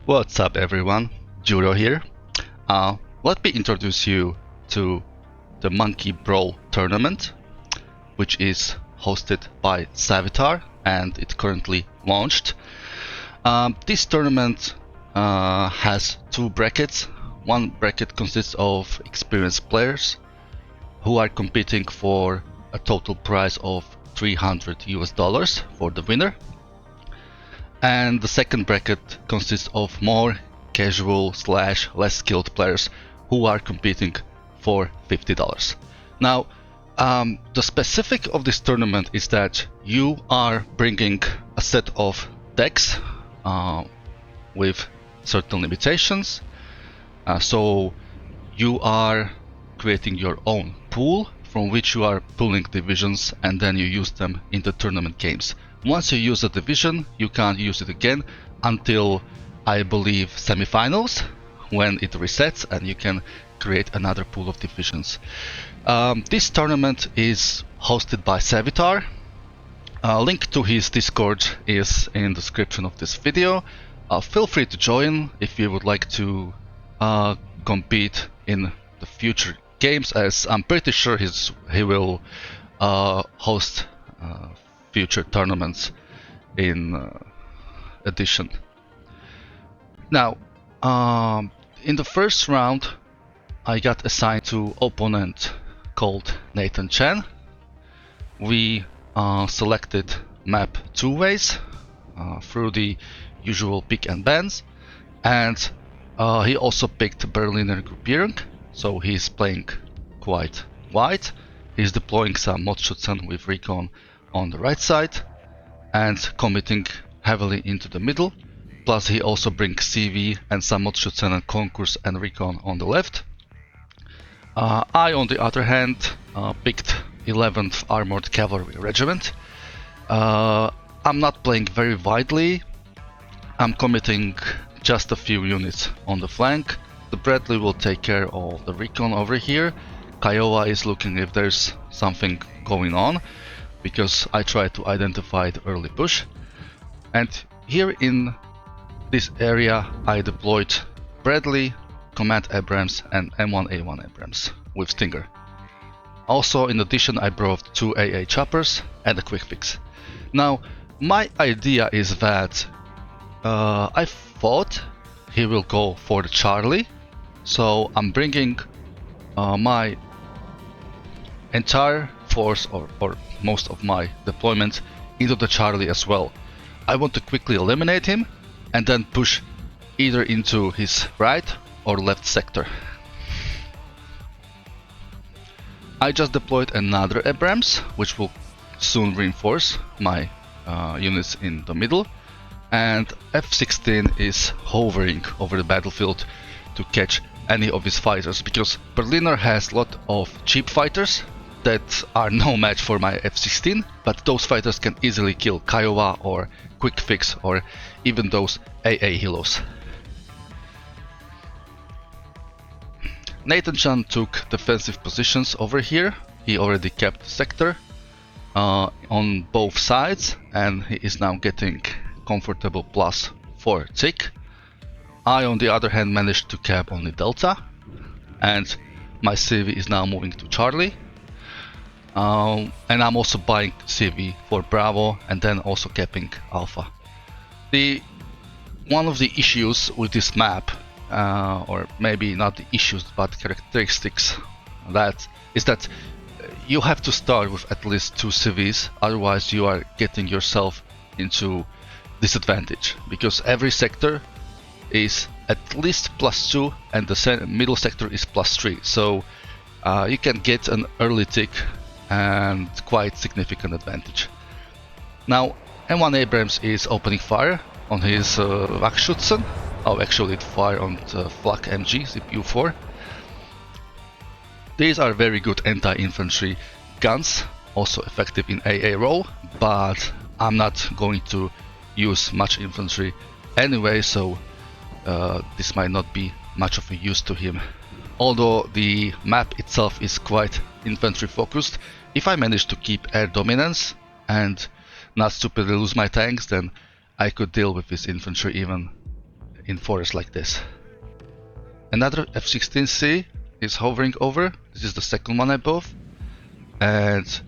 What's up everyone, Duro here. Let me introduce you to the Monkey Brawl tournament, which is hosted by Savitar and it currently launched. This tournament has two brackets. One bracket consists of experienced players who are competing for a total prize of $300 for the winner. And the second bracket consists of more casual / less skilled players who are competing for $50. Now, the specific of this tournament is that you are bringing a set of decks with certain limitations. So you are creating your own pool from which you are pulling divisions and then you use them in the tournament games. Once you use a division, you can't use it again until, I believe, semifinals, when it resets and you can create another pool of divisions. This tournament is hosted by Savitar. Link to his Discord is in the description of this video. Feel free to join if you would like to compete in the future games, as I'm pretty sure he will host future tournaments in addition. Now, in the first round, I got assigned to opponent called Nathan Chen. We selected map two ways through the usual pick and bans, and he also picked Berliner Gruppierung, so he's playing quite wide. He's deploying some Motschützen with recon on the right side and committing heavily into the middle. Plus he also brings CV and some Motschützen and Konkurs and recon on the left. I, on the other hand, picked 11th Armored Cavalry Regiment. I'm not playing very widely. I'm committing just a few units on the flank. The Bradley will take care of the recon over here. Kiowa is looking if there's something going on, because I try to identify the early push. And here in this area I deployed Bradley, Command Abrams and M1A1 Abrams with Stinger. Also, in addition, I brought two AA choppers and a quick fix. Now, my idea is that I thought he will go for the Charlie, so I'm bringing my entire force or most of my deployment into the Charlie as well. I want to quickly eliminate him and then push either into his right or left sector. I just deployed another Abrams, which will soon reinforce my units in the middle, and F-16 is hovering over the battlefield to catch any of his fighters, because Berliner has a lot of cheap fighters that are no match for my F-16, but those fighters can easily kill Kiowa or Quick Fix or even those AA Hilos. Nathan Chan took defensive positions over here. He already kept the sector on both sides and he is now getting comfortable +4 tick. I, on the other hand, managed to cap only Delta, and my CV is now moving to Charlie. And I'm also buying CV for Bravo and then also capping Alpha. One of the issues with this map, or maybe not the issues but characteristics, is that you have to start with at least 2 CVs, otherwise you are getting yourself into disadvantage, because every sector is at least +2 and the middle sector is +3, so you can get an early tick and quite significant advantage. Now M1 Abrams is opening fire on his Wachschützen. Oh, actually it fired on the Flak MG ZPU-4. These are very good anti-infantry guns, also effective in AA role, but I'm not going to use much infantry anyway, so this might not be much of a use to him. Although the map itself is quite infantry focused, if I manage to keep air dominance and not stupidly lose my tanks, then I could deal with his infantry even in forests like this. Another F-16C is hovering over. This is the second one I bought, and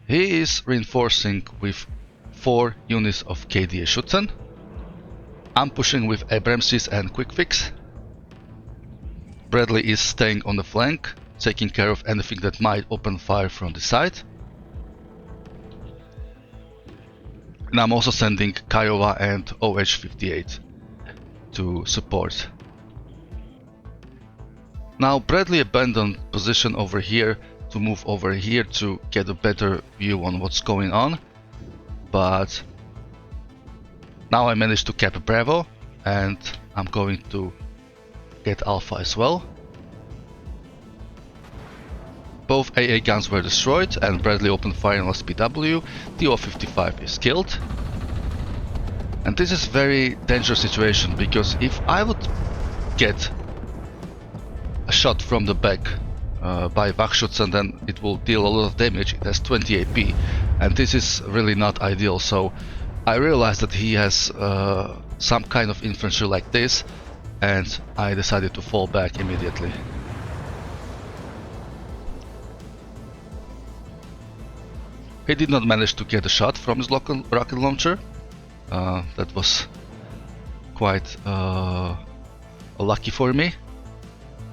he is reinforcing with 4 units of KDA Schutzen. I'm pushing with Abramses and Quick Fix. Bradley is staying on the flank, taking care of anything that might open fire from the side. And I'm also sending Kiowa and OH-58 to support. Now Bradley abandoned position over here to move over here to get a better view on what's going on, but now I managed to cap Bravo and I'm going to get Alpha as well. Both AA guns were destroyed and Bradley opened fire on SPW. TO-55 is killed. And this is very dangerous situation, because if I would get a shot from the back by Wachschutzen, then it will deal a lot of damage. It has 20 AP and this is really not ideal. So I realized that he has some kind of infantry like this, and I decided to fall back immediately. He did not manage to get a shot from his local rocket launcher. That was quite lucky for me.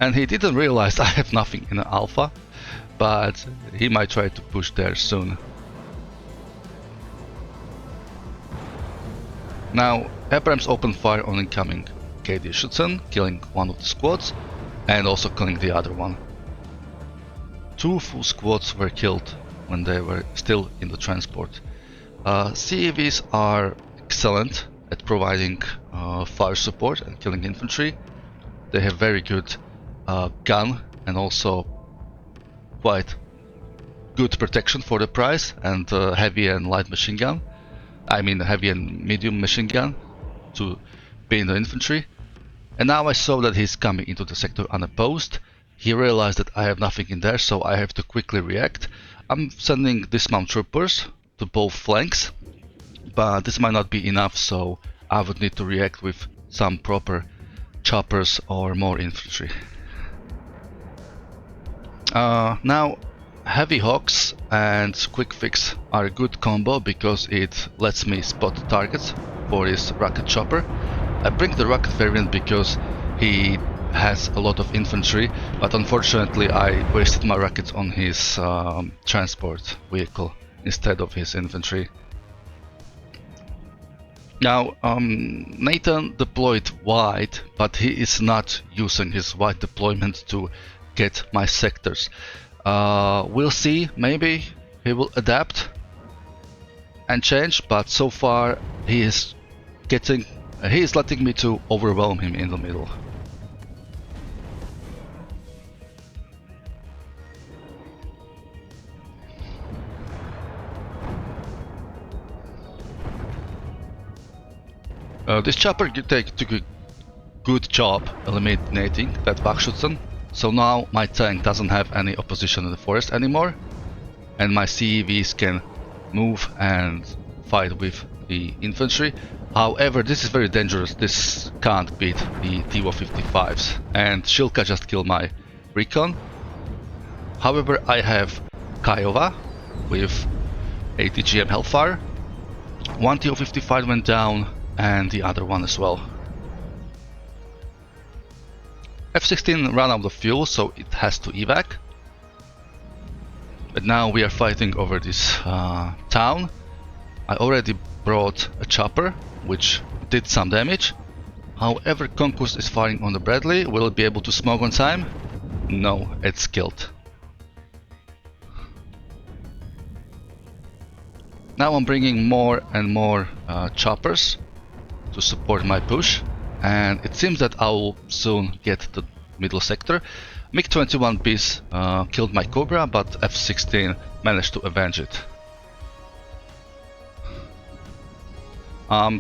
And he didn't realize I have nothing in Alpha, but he might try to push there soon. Now Abrams opened fire on incoming KD Schutzen, killing one of the squads and also killing the other one. 2 full squads were killed when they were still in the transport. CEVs are excellent at providing fire support and killing infantry. They have very good gun and also quite good protection for the price, and heavy and light machine gun. I mean heavy and medium machine gun to be in the infantry. And now I saw that he's coming into the sector unopposed. He realized that I have nothing in there, so I have to quickly react. I'm sending dismount troopers to both flanks, but this might not be enough, so I would need to react with some proper choppers or more infantry. Now Heavy Hawks and Quick Fix are a good combo because it lets me spot targets for his rocket chopper. I bring the rocket variant because he has a lot of infantry, but unfortunately I wasted my rockets on his transport vehicle instead of his infantry. Now Nathan deployed wide, but he is not using his wide deployment to get my sectors. We'll see, maybe he will adapt and change, but so far he is letting me to overwhelm him in the middle. This chopper took a good job eliminating that Wachschutzen, so now my tank doesn't have any opposition in the forest anymore, and my CEVs can move and fight with the infantry. However, this is very dangerous. This can't beat the TO-55s, and Shilka just killed my recon. However, I have Kiowa with 80 GM Hellfire. One TO-55 went down, and the other one as well. F-16 ran out of fuel, so it has to evac. But now we are fighting over this town. I already brought a chopper, which did some damage. However, Conquest is firing on the Bradley. Will it be able to smoke on time? No, it's killed. Now I'm bringing more and more choppers to support my push, and it seems that I will soon get the middle sector. MiG-21Bs killed my Cobra, but F-16 managed to avenge it.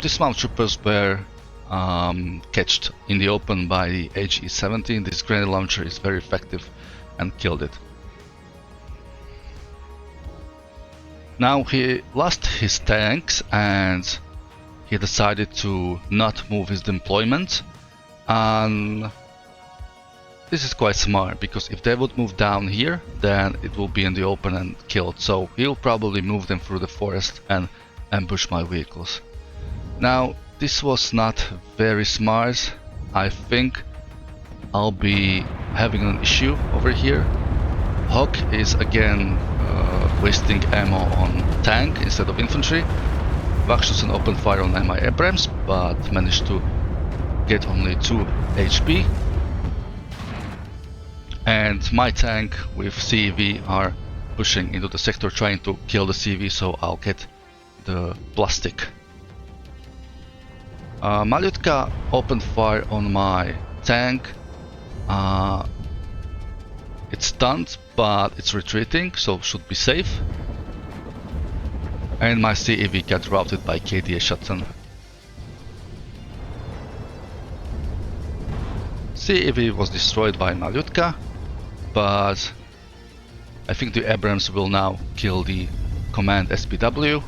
Dismount troopers were catched in the open by the HE-17. This grenade launcher is very effective and killed it. Now he lost his tanks and he decided to not move his deployment, and this is quite smart, because if they would move down here, then it will be in the open and killed. So he'll probably move them through the forest and ambush my vehicles. Now, this was not very smart. I think I'll be having an issue over here. Hawk is again wasting ammo on tank instead of infantry. Vaxhusen opened fire on my Abrams, but managed to get only 2 HP. And my tank with CEV are pushing into the sector, trying to kill the CEV, so I'll get the plastic. Malyutka opened fire on my tank. It's stunned, but it's retreating, so should be safe. And my CEV got routed by KDA shotgun. CEV was destroyed by Malyutka, but I think the Abrams will now kill the command SPW.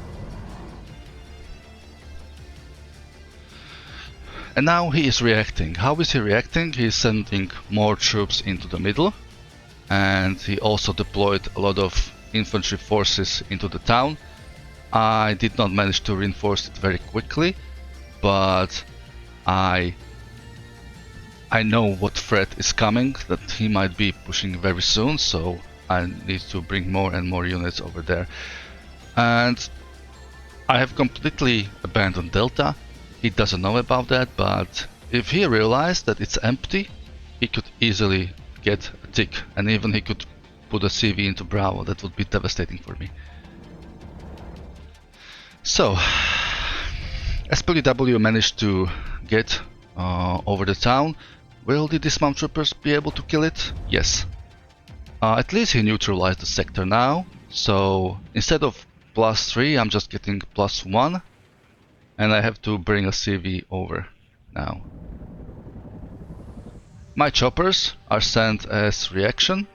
And now he is reacting. How is he reacting? He is sending more troops into the middle, and he also deployed a lot of infantry forces into the town. I did not manage to reinforce it very quickly, but I know what threat is coming, that he might be pushing very soon, so I need to bring more and more units over there. And I have completely abandoned Delta. He doesn't know about that, but if he realized that it's empty, he could easily get a tick, and even he could put a CV into Brawl. That would be devastating for me. So, SPW managed to get over the town. Will the dismount troopers be able to kill it? Yes. At least he neutralized the sector now, so instead of +3, I'm just getting +1. And I have to bring a CV over now. My choppers are sent as reaction,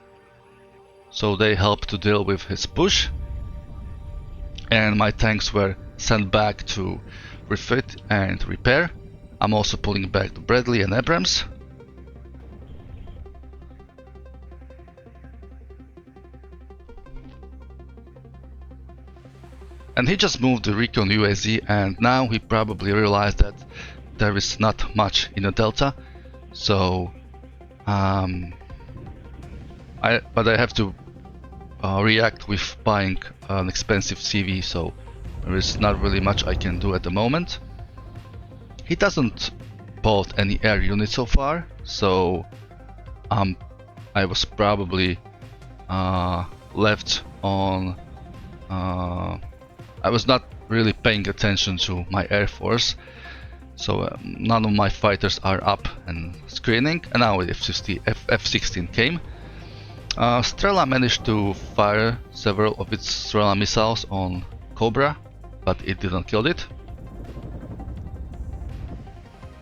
so they help to deal with his push. And my tanks were sent back to refit and repair. I'm also pulling back the Bradley and Abrams. And he just moved the recon UAZ, and now he probably realized that there is not much in the Delta. So, but I have to react with buying an expensive CV, so there is not really much I can do at the moment. He doesn't bought any air units so far, so I was probably left on. I was not really paying attention to my air force, so none of my fighters are up and screening. And now F-16 came. Strela managed to fire several of its Strela missiles on Cobra, but it didn't kill it.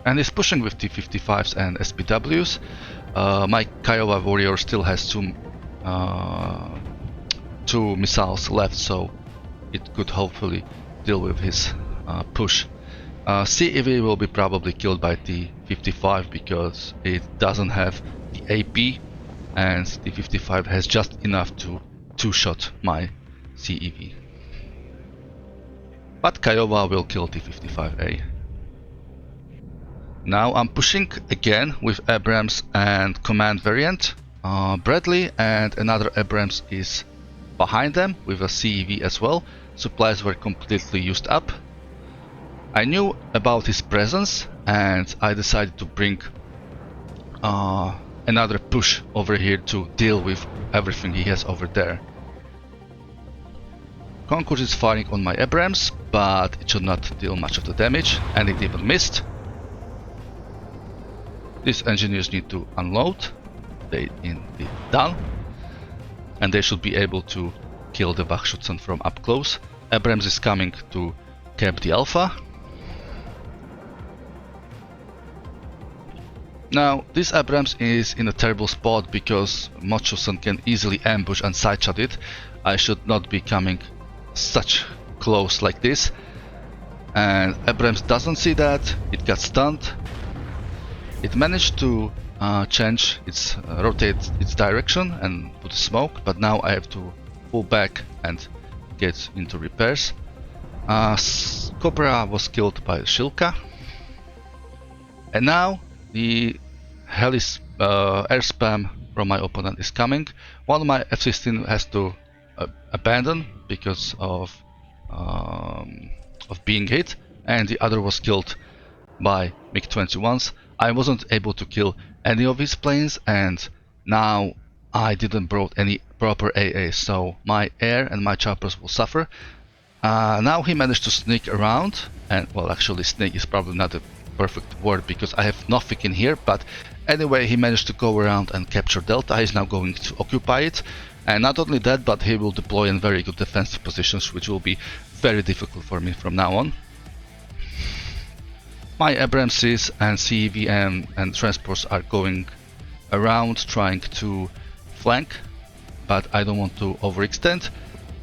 And is pushing with T-55s and SPWs. My Kiowa warrior still has two missiles left, so it could hopefully deal with his push. CEV will be probably killed by T-55 because it doesn't have the AP, and T-55 has just enough to two-shot my CEV. But Kiowa will kill T-55A. Now I'm pushing again with Abrams and command variant. Bradley and another Abrams is behind them with a CEV as well. Supplies were completely used up. I knew about his presence and I decided to bring another push over here to deal with everything he has over there. Concourse is firing on my Abrams, but it should not deal much of the damage, and it even missed. These engineers need to unload. They indeed done. And they should be able to kill the Wachschützen from up close. Abrams is coming to cap the Alpha. Now, this Abrams is in a terrible spot because Wachschützen can easily ambush and sideshot it. I should not be coming such close like this. and Abrams doesn't see that. It got stunned. It managed to change its rotate its direction and put smoke, but now I have to pull back and get into repairs. Cobra was killed by Shilka, and now the heli air spam from my opponent is coming. One of my F-16 has to abandon because of being hit, and the other was killed by MiG-21s. I wasn't able to kill any of his planes, and now I didn't brought any proper AA, so my air and my choppers will suffer. Now he managed to sneak around, and well, actually sneak is probably not a perfect word because I have nothing in here, but anyway, he managed to go around and capture Delta. He's now going to occupy it, and not only that, but he will deploy in very good defensive positions, which will be very difficult for me from now on. My Abramses and CEV and transports are going around trying to flank, but I don't want to overextend,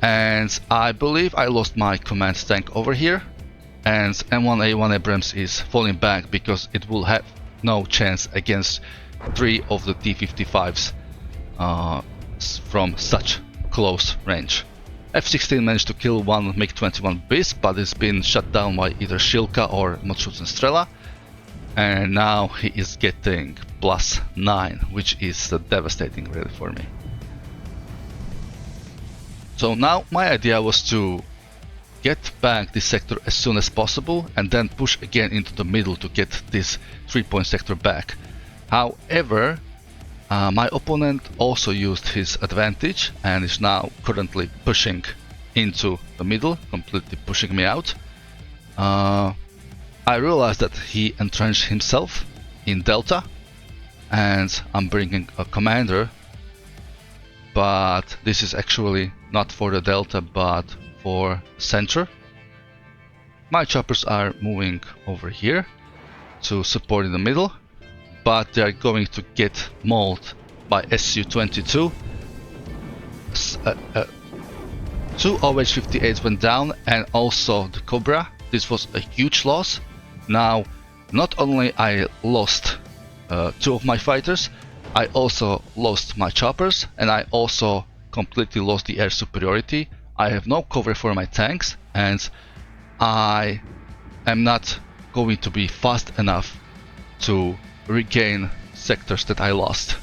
and I believe I lost my command tank over here, and M1A1 Abrams is falling back because it will have no chance against 3 of the T-55s from such close range. F-16 managed to kill one MiG-21 Beast, but it's been shut down by either Shilka or Motsutsen Strela, and now he is getting +9, which is devastating really for me. So now my idea was to get back this sector as soon as possible and then push again into the middle to get this 3-point sector back. However, my opponent also used his advantage and is now currently pushing into the middle, completely pushing me out. I realized that he entrenched himself in Delta, and I'm bringing a commander, but this is actually not for the Delta but for center. My choppers are moving over here to support in the middle, but they are going to get mauled by Su-22. 2 OH-58s went down, and also the Cobra. This was a huge loss. Now, not only I lost 2 of my fighters, I also lost my choppers, and I also completely lost the air superiority. I have no cover for my tanks, and I am not going to be fast enough to regain sectors that I lost.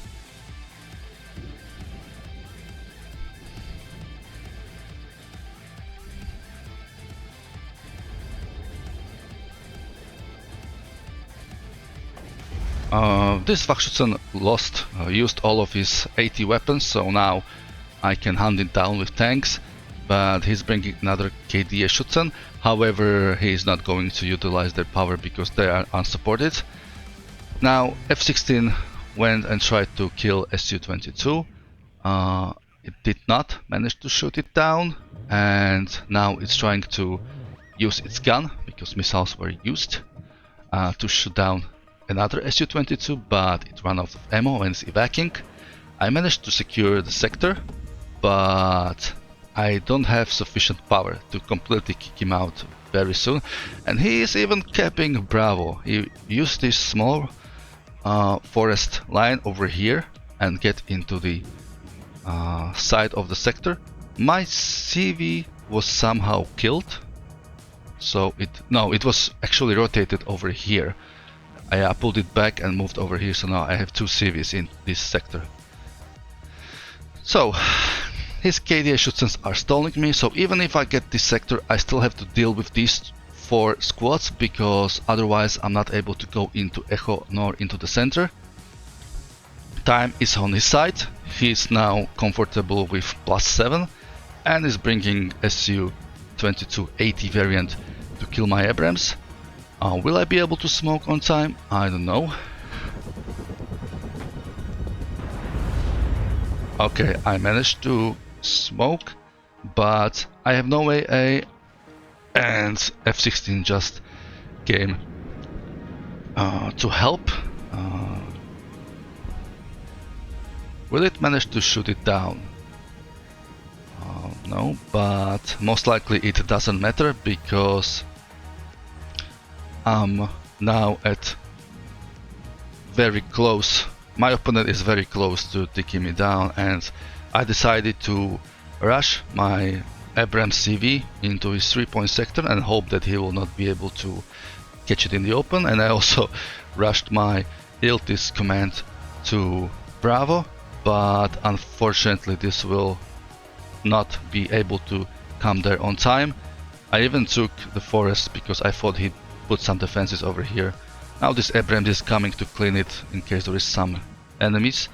This Wachschutzen used all of his 80 weapons, so now I can hunt it down with tanks, but he's bringing another KDA Schutzen. However, he is not going to utilize their power because they are unsupported. Now F-16 went and tried to kill Su-22. It did not manage to shoot it down, and now it's trying to use its gun because missiles were used to shoot down another Su-22, but it ran out of ammo and is evacuating. I managed to secure the sector, but I don't have sufficient power to completely kick him out very soon, and he is even capping Bravo. He used this small forest line over here and get into the side of the sector. My CV was somehow killed, so it was actually rotated over here. I pulled it back and moved over here, so now I have 2 CVs in this sector. So his KDA Schutzens are stalling me, so even if I get this sector, I still have to deal with these 4 squads, because otherwise I'm not able to go into Echo nor into the center. Time is on his side. He is now comfortable with +7 and is bringing Su-22 80 variant to kill my Abrams. Will I be able to smoke on time? I don't know. Okay, I managed to smoke, but I have no AA, and F-16 just came to help. Will it manage to shoot it down? No, but most likely it doesn't matter because I'm now at very close. My opponent is very close to taking me down, and I decided to rush my Abrams CV into his 3-point sector and hope that he will not be able to catch it in the open. And I also rushed my Iltis command to Bravo, but unfortunately this will not be able to come there on time. I even took the forest because I thought he'd put some defenses over here. Now this Abrams is coming to clean it in case there is some enemies.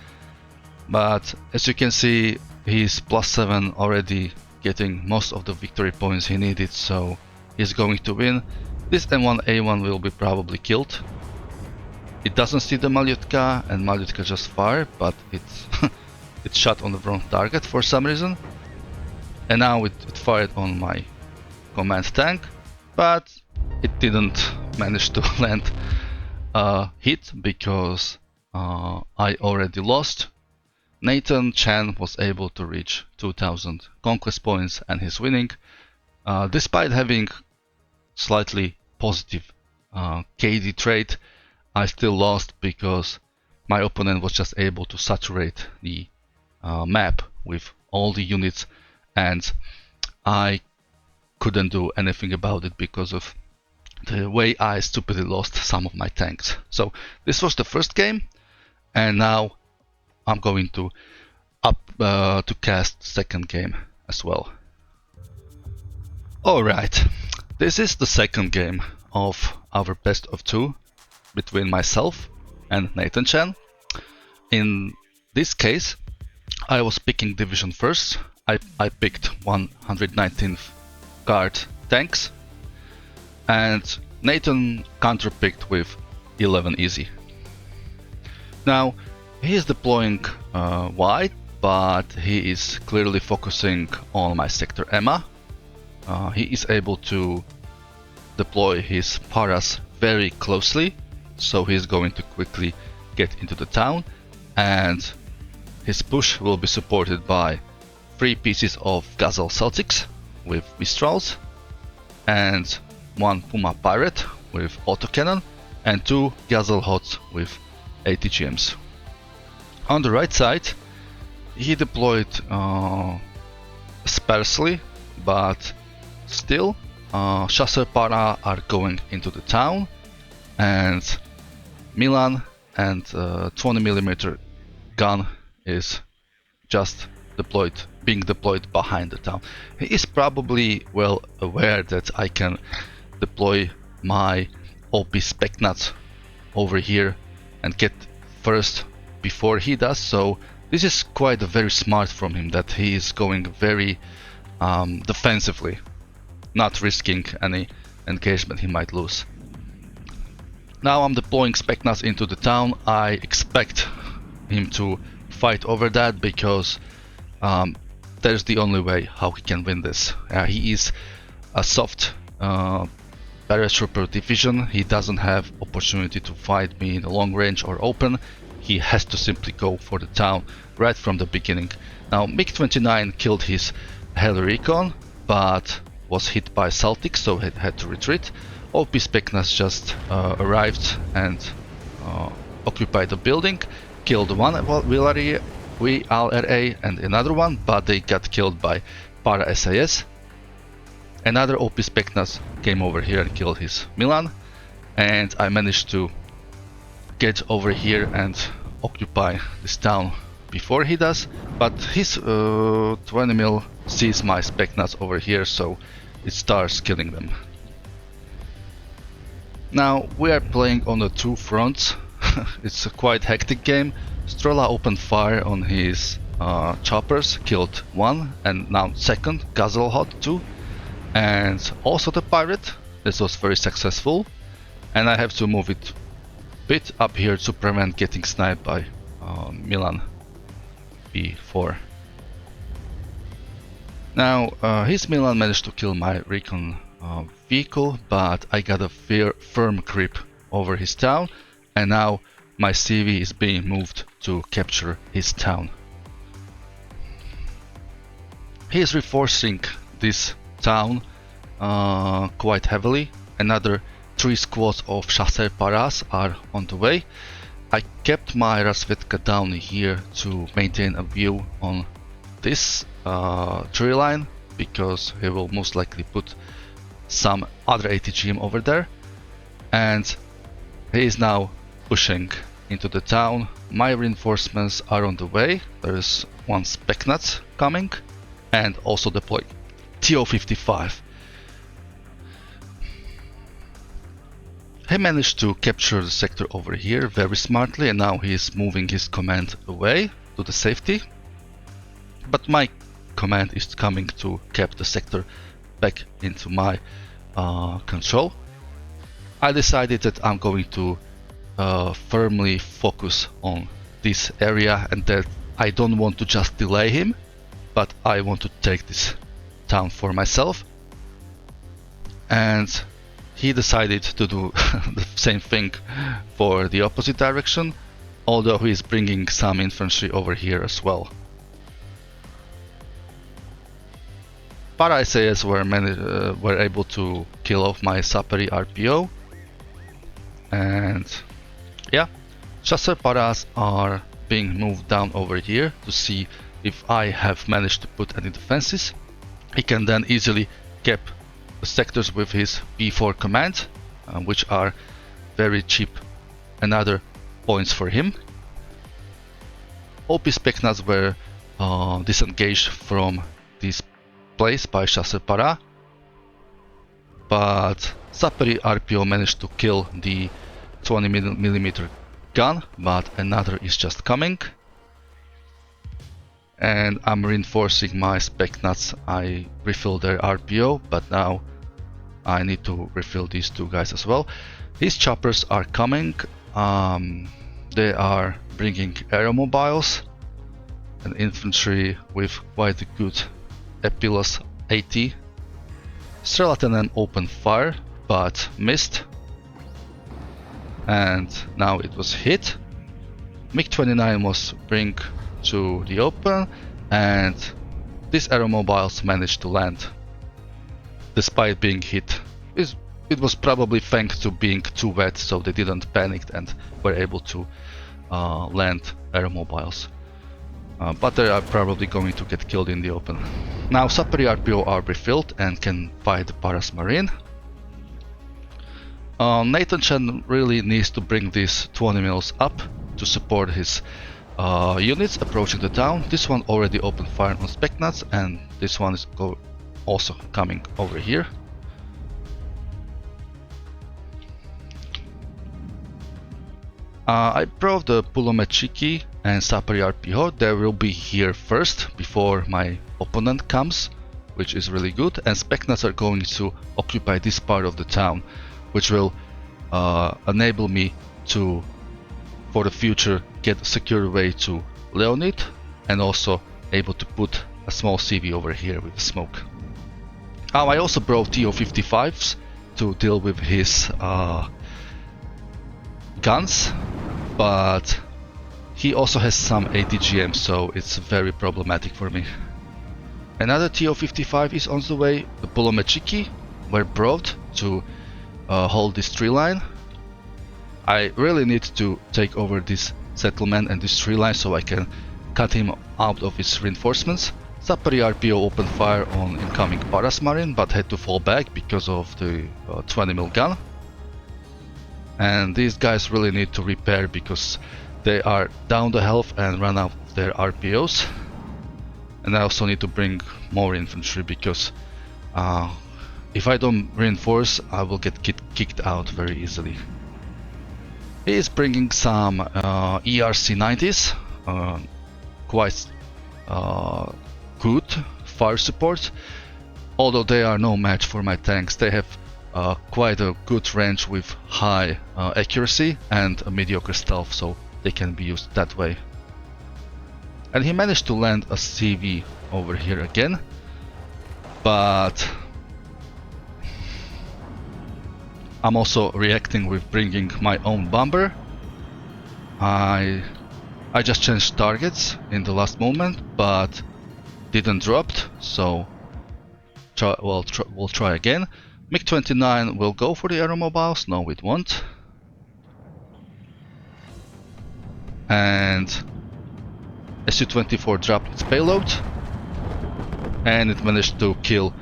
But as you can see, he's +7 already, getting most of the victory points he needed, so he's going to win. This M1A1 will be probably killed. It doesn't see the Malyutka, and Malyutka just fired, but it shot on the wrong target for some reason. And now it fired on my command tank, but it didn't manage to land a hit because I already lost. Nathan Chan was able to reach 2000 conquest points and he's winning, despite having slightly positive KD trait. I still lost because my opponent was just able to saturate the map with all the units, and I couldn't do anything about it because of the way I stupidly lost some of my tanks. So this was the first game, and now I'm going to cast second game as well. Alright, this is the second game of our best of 2 between myself and Nathan Chan. In this case, I was picking division first. I picked 119th guard tanks, and Nathan counterpicked with 11 easy. Now he is deploying wide, but he is clearly focusing on my sector Emma. He is able to deploy his paras very closely, so he's going to quickly get into the town, and his push will be supported by 3 pieces of Gazelle Celtics with Mistrals, and 1 Puma Pirate with autocannon, and 2 Gazelle Hots with ATGMs. On the right side, he deployed sparsely, but still, Chasseur Para are going into the town, and Milan and 20mm gun is just being deployed behind the town. He is probably well aware that I can deploy my OP Specnat over here and get first before he does, so this is quite very smart from him that he is going very defensively, not risking any engagement he might lose. Now I'm deploying Specnats into the town. I expect him to fight over that because there's the only way how he can win this. He is a soft paratrooper division. He doesn't have opportunity to fight me in the long range or open. He has to simply go for the town right from the beginning. Now MiG-29 killed his Heli Recon, but was hit by Celtics, so he had to retreat. OP Specnats just arrived and occupied the building, killed one VLRA and another one, but they got killed by Para SAS. Another OP Specnats came over here and killed his Milan, and I managed to get over here and occupy this town before he does, but his 20mm sees my Specnats over here, so it starts killing them. Now we are playing on the 2 fronts. It's a quite hectic game. Strola opened fire on his choppers, killed 1, and now second Gazelle Hot 2, and also the pirate. This was very successful, and I have to move it a bit up here to prevent getting sniped by Milan B4. Now his Milan managed to kill my recon vehicle, but I got a firm grip over his town, and now my CV is being moved to capture his town. He is reinforcing this town quite heavily. Another 3 squads of chasseur paras are on the way. I kept my DuroSVK down here to maintain a view on this tree line, because he will most likely put some other ATGM over there, and he is now pushing into the town. My reinforcements are on the way. There is one Specnut coming and also deploying TO-55. He managed to capture the sector over here very smartly, and now he is moving his command away to the safety. But my command is coming to cap the sector back into my control. I decided that I'm going to firmly focus on this area, and that I don't want to just delay him, but I want to take this town for myself. And he decided to do the same thing for the opposite direction, although he is bringing some infantry over here as well. Para SAS were able to kill off my Saperi RPO, and yeah, chasseur paras are being moved down over here to see if I have managed to put any defenses. He can then easily cap the sectors with his P4 command, which are very cheap and other points for him. OP Specnuts were disengaged from this place by chasseur para, but Saperi RPO managed to kill the 20mm gun, but another is just coming. And I'm reinforcing my Specnuts. I refilled their RPO, but now I need to refill these two guys as well. These choppers are coming. They are bringing aeromobiles and infantry with quite a good Epilus AT. Strelatanen opened fire, but missed. And now it was hit. MiG-29 was bring to the open, and these aeromobiles managed to land despite being hit. It was probably thanks to being too wet, so they didn't panic and were able to land aeromobiles. But they are probably going to get killed in the open. Now Saperi RPO are refilled and can fight the Paras Marine. Nathan Chen really needs to bring these 20 mils up to support his units approaching the town. This one already opened fire on Specnuts, and this one is also coming over here. I brought the Pulomechiki and Saperi RPO. They will be here first before my opponent comes, which is really good. And Specnuts are going to occupy this part of the town, which will enable me to, for the future, get a secure way to Leonid, and also able to put a small CV over here with the smoke. I also brought TO-55s to deal with his guns, but he also has some ATGM, so it's very problematic for me. Another TO-55 is on the way. The Pulomechiki were brought to hold this tree line. I really need to take over this settlement and this tree line so I can cut him out of his reinforcements. Saperi RPO opened fire on incoming Paras Marine, but had to fall back because of the 20mm gun. And these guys really need to repair because they are down the health and run out of their RPOs. And I also need to bring more infantry because if I don't reinforce, I will get kicked out very easily. He is bringing some ERC-90s, quite good fire support, although they are no match for my tanks. They have quite a good range with high accuracy and a mediocre stealth, so they can be used that way. And he managed to land a CV over here again, but I'm also reacting with bringing my own bomber. I just changed targets in the last moment, but didn't drop, so we'll try again. MiG-29 will go for the aeromobiles. No, it won't. And Su-24 dropped its payload, and it managed to kill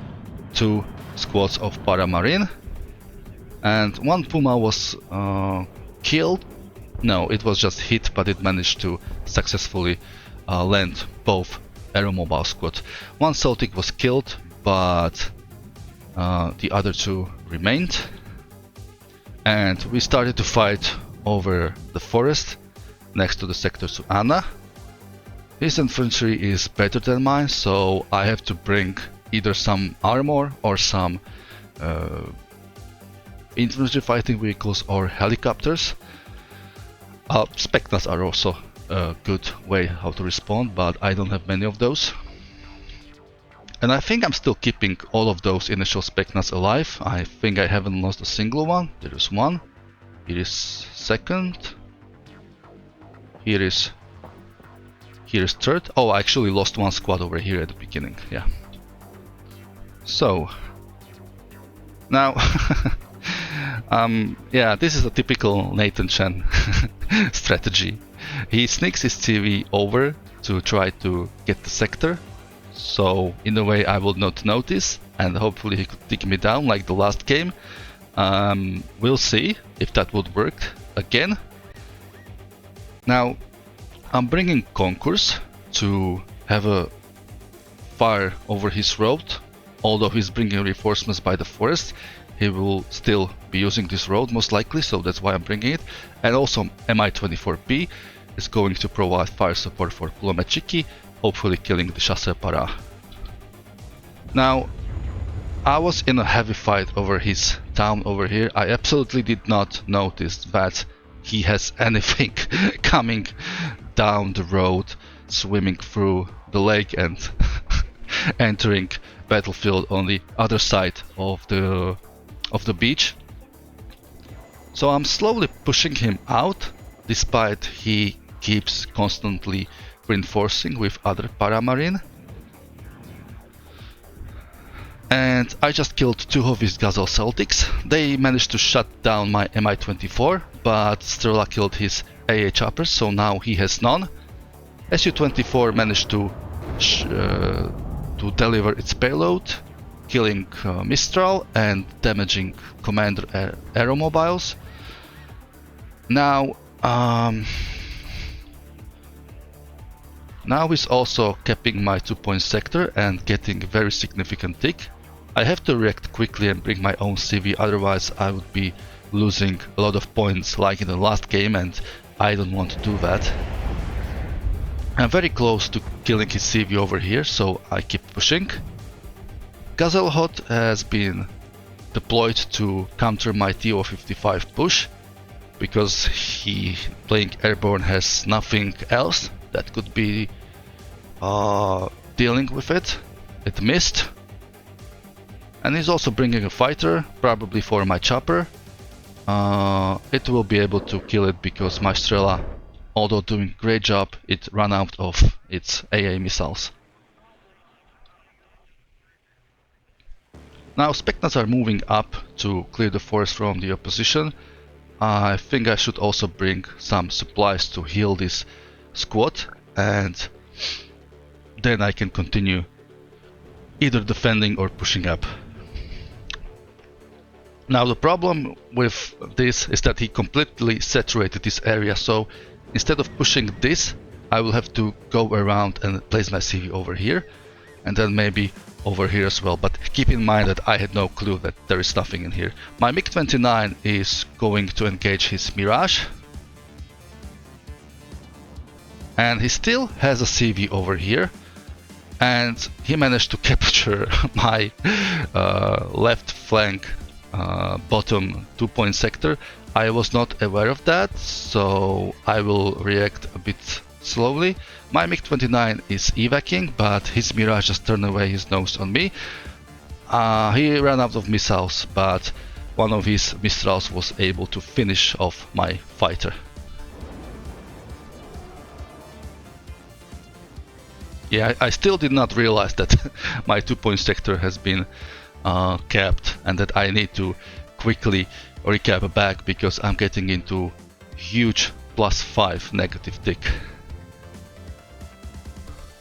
2 squads of Paramarine. And one Puma was killed. No, it was just hit, but it managed to successfully land both aeromobile squads. One Celtic was killed, but the other 2 remained. And we started to fight over the forest next to the sector to Anna. His infantry is better than mine, so I have to bring either some armor or some infantry fighting vehicles or helicopters. Specnas are also a good way how to respond, but I don't have many of those. And I think I'm still keeping all of those initial Specnas alive. I think I haven't lost a single one. There is one. Here is second. Here is third. Oh, I actually lost one squad over here at the beginning. Yeah. So now, yeah, this is a typical Nathan Chen strategy. He sneaks his CV over to try to get the sector. So in a way, I will not notice, and hopefully he could take me down like the last game. We'll see if that would work again. Now, I'm bringing Concourse to have a fire over his road. Although he's bringing reinforcements by the forest, he will still be using this road most likely, so that's why I'm bringing it. And also Mi-24B is going to provide fire support for Plomechiki, hopefully killing the Chasseur Para. Now, I was in a heavy fight over his town over here. I absolutely did not notice that he has anything coming down the road, swimming through the lake and entering battlefield on the other side of the beach. So I'm slowly pushing him out, despite he keeps constantly reinforcing with other Paramarine. And I just killed 2 of his Gazelle Celtics. They managed to shut down my Mi-24, but Strela killed his AA choppers, so now he has none. Su-24 managed to deliver its payload, killing Mistral and damaging Commander aeromobiles. Now, now he's also capping my 2-point sector and getting a very significant tick. I have to react quickly and bring my own CV, otherwise I would be losing a lot of points like in the last game, and I don't want to do that. I'm very close to killing his CV over here, so I keep pushing. Gazelle Hot has been deployed to counter my TO-55 push, because he, playing airborne, has nothing else that could be dealing with it. It missed. And he's also bringing a fighter, probably for my chopper. It will be able to kill it because my Strela, although doing a great job, it ran out of its AA missiles. Now Specnas are moving up to clear the forest from the opposition. I think I should also bring some supplies to heal this squad, and then I can continue either defending or pushing up. Now the problem with this is that he completely saturated this area, so instead of pushing this, I will have to go around and place my CV over here, and then maybe over here as well. But keep in mind that I had no clue that there is nothing in here. My MiG-29 is going to engage his Mirage, and he still has a CV over here, and he managed to capture my left flank bottom 2-point sector. I was not aware of that, so I will react a bit slowly. My MiG-29 is evacing, but his Mirage just turned away his nose on me. He ran out of missiles, but one of his Mistrals was able to finish off my fighter. Yeah, I still did not realize that my 2-point sector has been capped, and that I need to quickly recap back because I'm getting into huge +5 negative tick.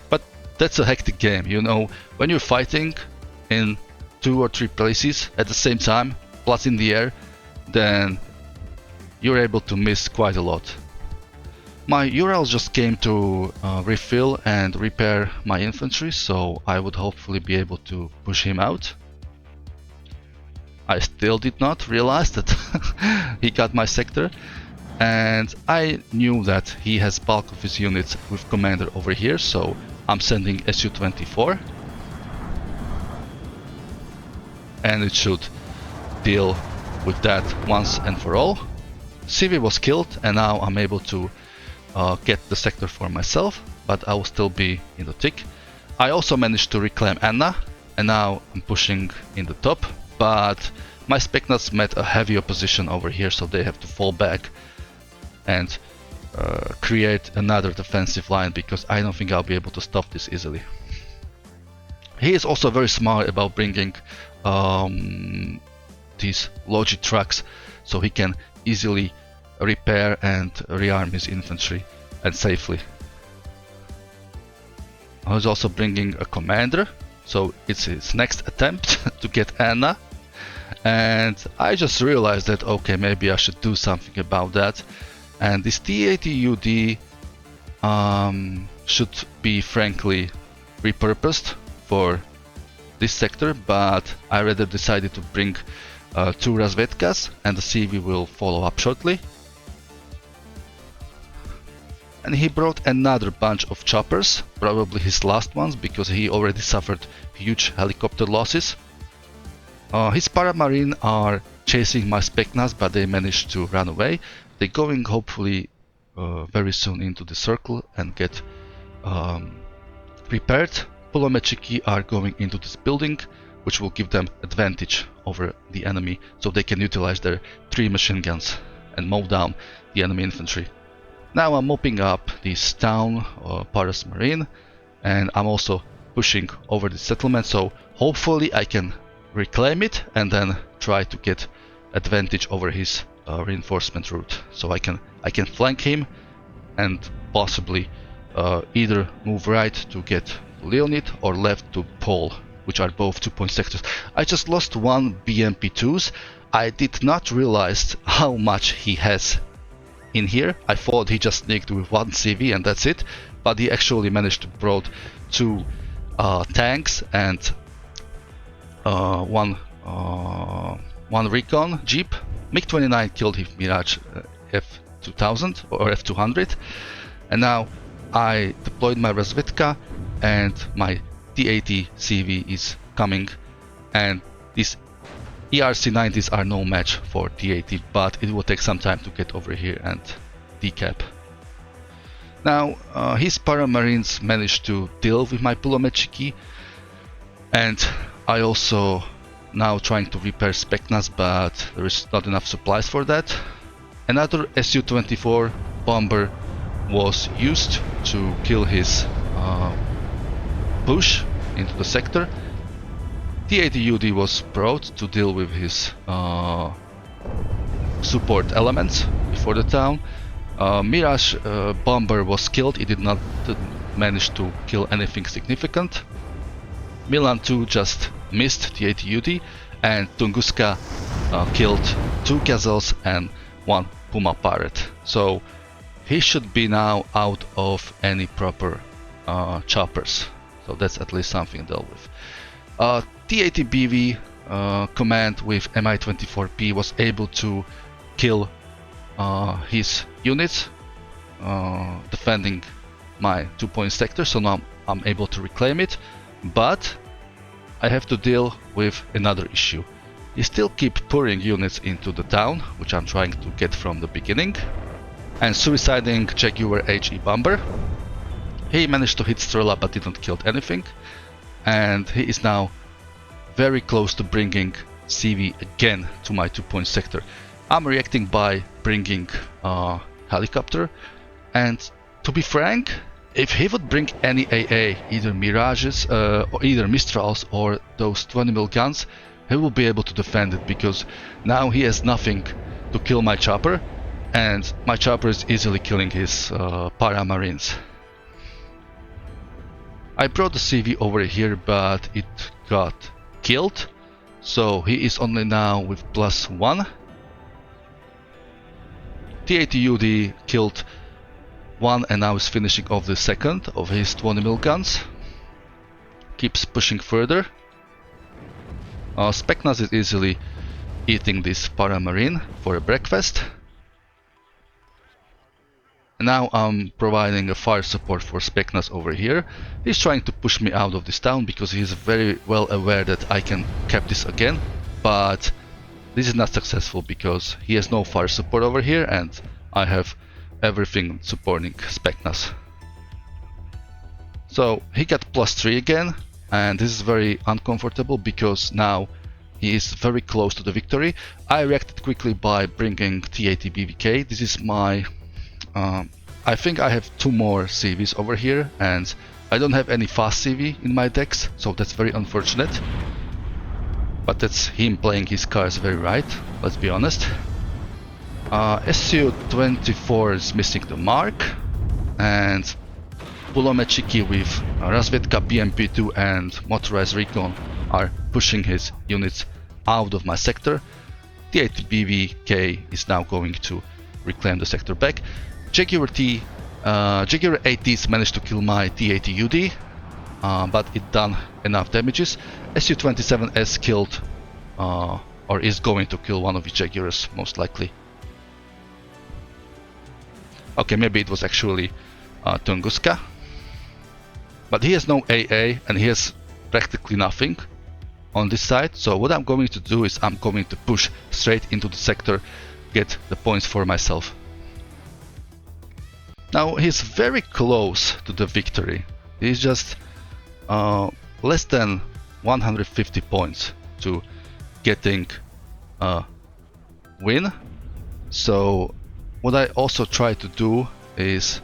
But that's a hectic game, you know, when you're fighting in 2 or 3 places at the same time, plus in the air, then you're able to miss quite a lot. My Ural just came to refill and repair my infantry, so I would hopefully be able to push him out. I still did not realize that he got my sector, and I knew that he has bulk of his units with commander over here, so I'm sending Su-24, and it should deal with that once and for all. CV was killed, and now I'm able to get the sector for myself, but I will still be in the tick. I also managed to reclaim Anna, and now I'm pushing in the top, but my Specnats met a heavy opposition over here, so they have to fall back and create another defensive line, because I don't think I'll be able to stop this easily. He is also very smart about bringing these Logi trucks, so he can easily repair and rearm his infantry, and safely. He's also bringing a commander, so it's his next attempt to get Anna, and I just realized that okay, maybe I should do something about that, and this T80UD should be frankly repurposed for this sector, but I rather decided to bring 2 DuroSVKs, and the CV will follow up shortly. And he brought another bunch of choppers, probably his last ones, because he already suffered huge helicopter losses. His Paramarine are chasing my Specnats, but they managed to run away. They're going hopefully very soon into the circle and get prepared. Pulomechiki are going into this building, which will give them advantage over the enemy, so they can utilize their 3 machine guns and mow down the enemy infantry. Now I'm mopping up this town, Paras Marine, and I'm also pushing over the settlement, so hopefully I can reclaim it and then try to get advantage over his reinforcement route. So I can flank him and possibly either move right to get Leonid or left to Paul, which are both 2-point sectors. I just lost 1 BMP2s. I did not realize how much he has in here. I thought he just sneaked with 1 CV and that's it, but he actually managed to brought 2 tanks and one recon jeep. MiG-29 killed his Mirage F2000 or F200, and now I deployed my DuroSVK and my T80 CV is coming, and these ERC-90s are no match for T80, but it will take some time to get over here and decap. Now his Paramarines managed to deal with my Pulomechiki, and I also now trying to repair Specnats, but there is not enough supplies for that. Another Su-24 bomber was used to kill his push into the sector. T80UD was brought to deal with his support elements before the town. Mirage bomber was killed. He did not manage to kill anything significant. Milan 2 just missed T80UD, and Tunguska killed 2 Gazelles and 1 Puma Pirate. So he should be now out of any proper choppers. So that's at least something dealt with. T80BV command with Mi-24P was able to kill his units defending my 2-point sector, so now I'm able to reclaim it, but I have to deal with another issue. He still keep pouring units into the town, which I'm trying to get from the beginning, and suiciding Jaguar HE bomber. He managed to hit Strela but didn't kill anything, and he is now very close to bringing CV again to my 2-point sector. I'm reacting by bringing helicopter, and to be frank, if he would bring any AA, either Mirages or either Mistrals or those 20mm guns, he will be able to defend it, because now he has nothing to kill my chopper, and my chopper is easily killing his paramarines. I brought the CV over here, but it got killed, so he is only now with +1. T80UD killed one and now is finishing off the second of his 20mm guns. Keeps pushing further. Specnas is easily eating this paramarine for a breakfast. And now I'm providing a fire support for Specnas over here. He's trying to push me out of this town because he's very well aware that I can cap this again, but this is not successful because he has no fire support over here and I have everything supporting Specnas. So he got +3 again, and this is very uncomfortable because now he is very close to the victory. I reacted quickly by bringing T80BVK. This is my I think I have 2 more CVs over here, and I don't have any fast CV in my decks, so that's very unfortunate. But that's him playing his cards very right, let's be honest. SU-24 is missing the mark, and Pulomechiki with DuroSVK, BMP2 and Motorized Recon are pushing his units out of my sector. T80BVK is now going to reclaim the sector back. Jaguar 80s managed to kill my T80UD, but it done enough damages. SU-27S killed, or is going to kill one of the Jaguars, most likely. Okay, maybe it was actually Tunguska. But he has no AA and he has practically nothing on this side. So what I'm going to do is I'm going to push straight into the sector, get the points for myself. Now he's very close to the victory. He's just less than 150 points to getting a win. So what I also try to do is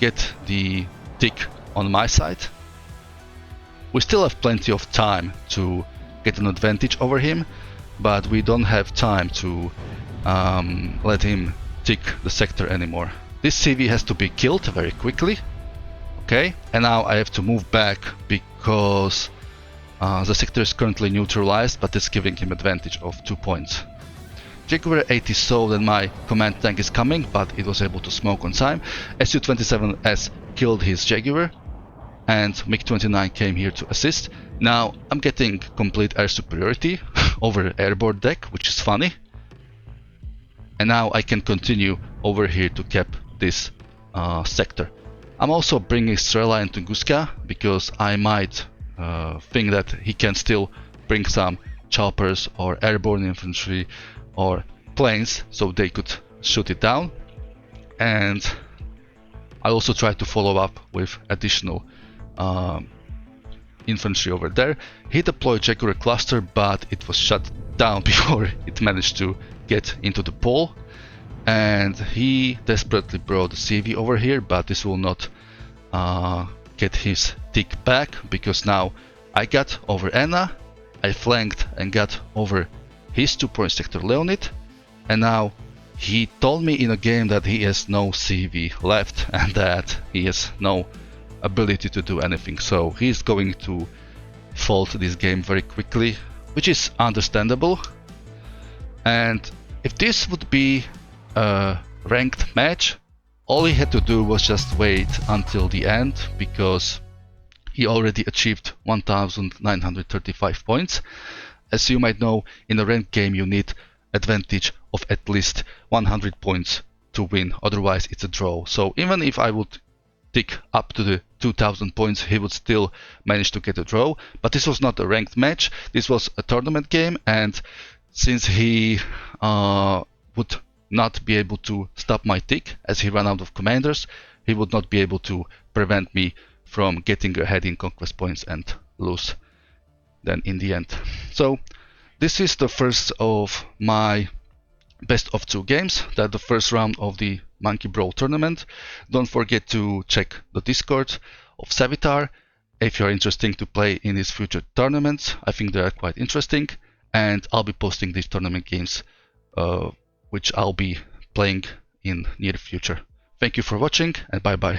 get the tick on my side. We still have plenty of time to get an advantage over him, but we don't have time to let him tick the sector anymore. This CV has to be killed very quickly. Okay, and now I have to move back because the sector is currently neutralized, but it's giving him advantage of 2 points. Jaguar 80 saw that my command tank is coming, but it was able to smoke on time. SU-27S killed his Jaguar, and MiG-29 came here to assist. Now I'm getting complete air superiority over airborne deck, which is funny. And now I can continue over here to cap this sector. I'm also bringing Strela and Tunguska because I might think that he can still bring some choppers or airborne infantry or planes so they could shoot it down. And I also try to follow up with additional infantry over there. He deployed Jaguar cluster, but it was shut down before it managed to get into the pole. And he desperately brought the CV over here, but this will not get his tick back because now I got over Anna, I flanked and got over his 2-point sector Leonid, and now he told me in a game that he has no CV left and that he has no ability to do anything, so he's going to fold this game very quickly, which is understandable. And if this would be a ranked match, all he had to do was just wait until the end, because he already achieved 1935 points. As you might know, in a ranked game you need advantage of at least 100 points to win, otherwise it's a draw. So even if I would tick up to the 2000 points, he would still manage to get a draw. But this was not a ranked match, this was a tournament game, and since he would not be able to stop my tick as he ran out of commanders, he would not be able to prevent me from getting ahead in conquest points and lose then in the end. So this is the first of my best of 2 games. That's the first round of the Monkey Brawl tournament. Don't forget to check the Discord of Savitar. if you're interested to play in these future tournaments. I think they are quite interesting, and I'll be posting these tournament games, which I'll be playing in near future. Thank you for watching, and bye bye.